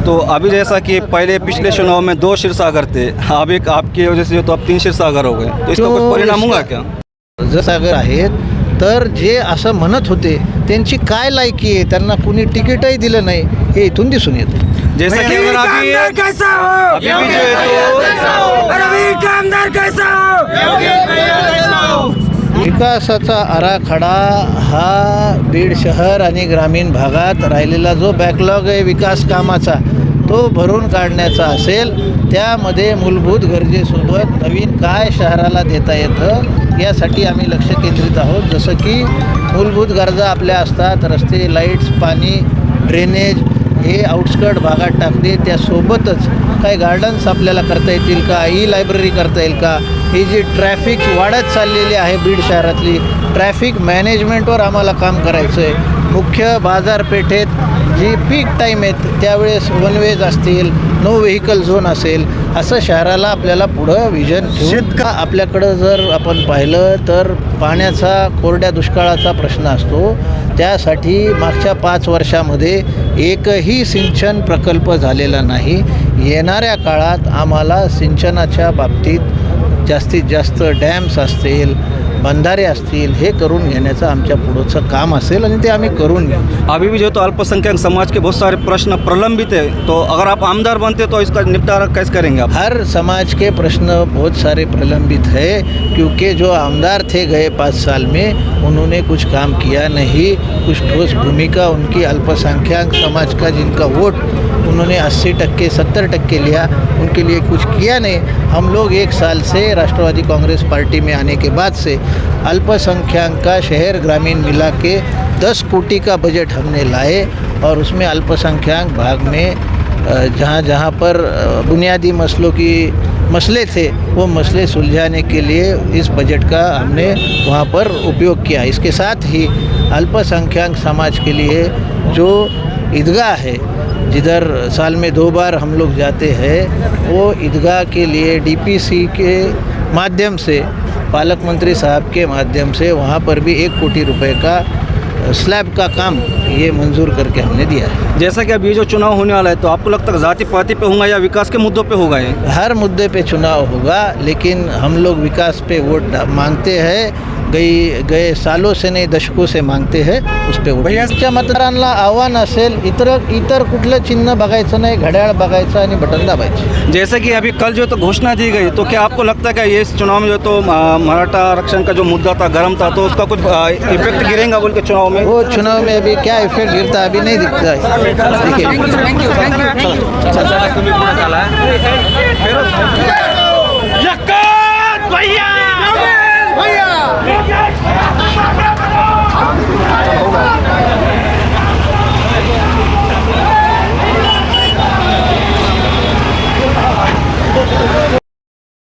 तो अभी जैसा कि पहले पिछले चुनाव में 2 क्षीरसागर थे, अब एक आपकी वजह से तो अब 3 क्षीरसागर हो गए, तो इसका कुछ परिणाम होगा क्या? सागर आहेत तर जे असं म्हणत होते त्यांची काय लायकी आहे, त्यांना कुणी तिकीटही दिलं नाही हे इथून दिसून येतं. जैसा कि अगर अभी भी जो है तो विकासाचा आराखडा हा बीड शहर आणि ग्रामीण भागात राहिलेला जो बॅकलॉग आहे विकास कामाचा तो भरून काढण्याचा असेल. त्यामध्ये मूलभूत गरजेसोबत नवीन काय शहराला देता येतं यासाठी आम्ही लक्ष केंद्रित आहोत. जसं की मूलभूत गरजा आपल्या असतात, रस्ते, लाईट्स, पाणी, ड्रेनेज हे आउटस्कट भागात टाकणे, त्यासोबतच काही गार्डन्स आपल्याला करता येतील का, लायब्ररी करता येईल का, ही जी ट्रॅफिक वाढत चाललेली आहे बीड शहरातली ट्रॅफिक मॅनेजमेंटवर आम्हाला काम करायचं आहे. मुख्य बाजारपेठेत जी पीक टाईम आहेत त्यावेळेस वन वेज असतील, नो व्हेकल झोन असेल, असं शहराला आपल्याला पुढं विजन ठेवून आपल्याकडं जर आपण पाहिलं तर पाण्याचा कोरड्या दुष्काळाचा प्रश्न असतो. त्यासाठी मागच्या 5 वर्षामध्ये एकही सिंचन प्रकल्प झालेला नाही. येणाऱ्या काळात आम्हाला सिंचनाच्या बाबतीत जास्तीत जास्त डॅम्स असतील, बंधारे असतील, हे करून घेण्याचं आमच्या पुढचं काम असेल आणि ते आम्ही करून घेऊ. अभी भी जो तो अल्पसंख्यक समाज के बहुत सारे प्रश्न प्रलंबित है, तो अगर आप आमदार बनते तो इसका निपटारा कैसे करेंगे आप? हर समाज के प्रश्न बहुत सारे प्रलंबित है क्योंकि जो आमदार थे गए 5 साल में उन्होंने कुछ काम किया नहीं. कुछ ठोस भूमिका उनकी अल्पसंख्यक समाज का जिनका वोट उन्होंने 80% 70% लिया, उनके लिए कुछ किया नहीं. हम लोग 1 साल से राष्ट्रवादी कांग्रेस पार्टी में आने के बाद से अल्पसंख्यक का शहर ग्रामीण मिला के 10 कोटी का बजट हमने लाए और उसमें अल्पसंख्यक भाग में जहाँ जहाँ पर बुनियादी मसले थे वो मसले सुलझाने के लिए इस बजट का हमने वहाँ पर उपयोग किया. इसके साथ ही अल्पसंख्यक समाज के लिए जो ईदगाह है जिधर साल में 2 बार हम लोग जाते हैं, वो ईदगाह के लिए डीपीसी के माध्यम से, पालक मंत्री साहब के माध्यम से वहाँ पर भी 1 कोटी रुपए का स्लैब का काम ये मंजूर करके हमने दिया है. जैसा कि अब ये जो चुनाव होने वाला है, तो आपको लगता है जाति पाति पे होगा या विकास के मुद्दों पे होगा? ये हर मुद्दे पे चुनाव होगा, लेकिन हम लोग विकास पे वोट मांगते हैं. गए सालों से नहीं दशकों से मांगते हैं, उस पे वोट. भैयाच्या मतदारांना आव्हान असेल इतर कुठलं चिन्ह बघायचं नाही, घड्याळ बघायचं आणि बटन दाबायचं. जैसे कि अभी कल जो तो घोषणा दी गई, तो क्या आपको लगता है कि ये इस चुनाव में जो तो मराठा आरक्षण का जो मुद्दा था, गर्म था, तो उसका कुछ इफेक्ट गिरेगा बोल के चुनाव में? वो चुनाव में अभी क्या इफेक्ट गिरता अभी नहीं दिखता है. देखिए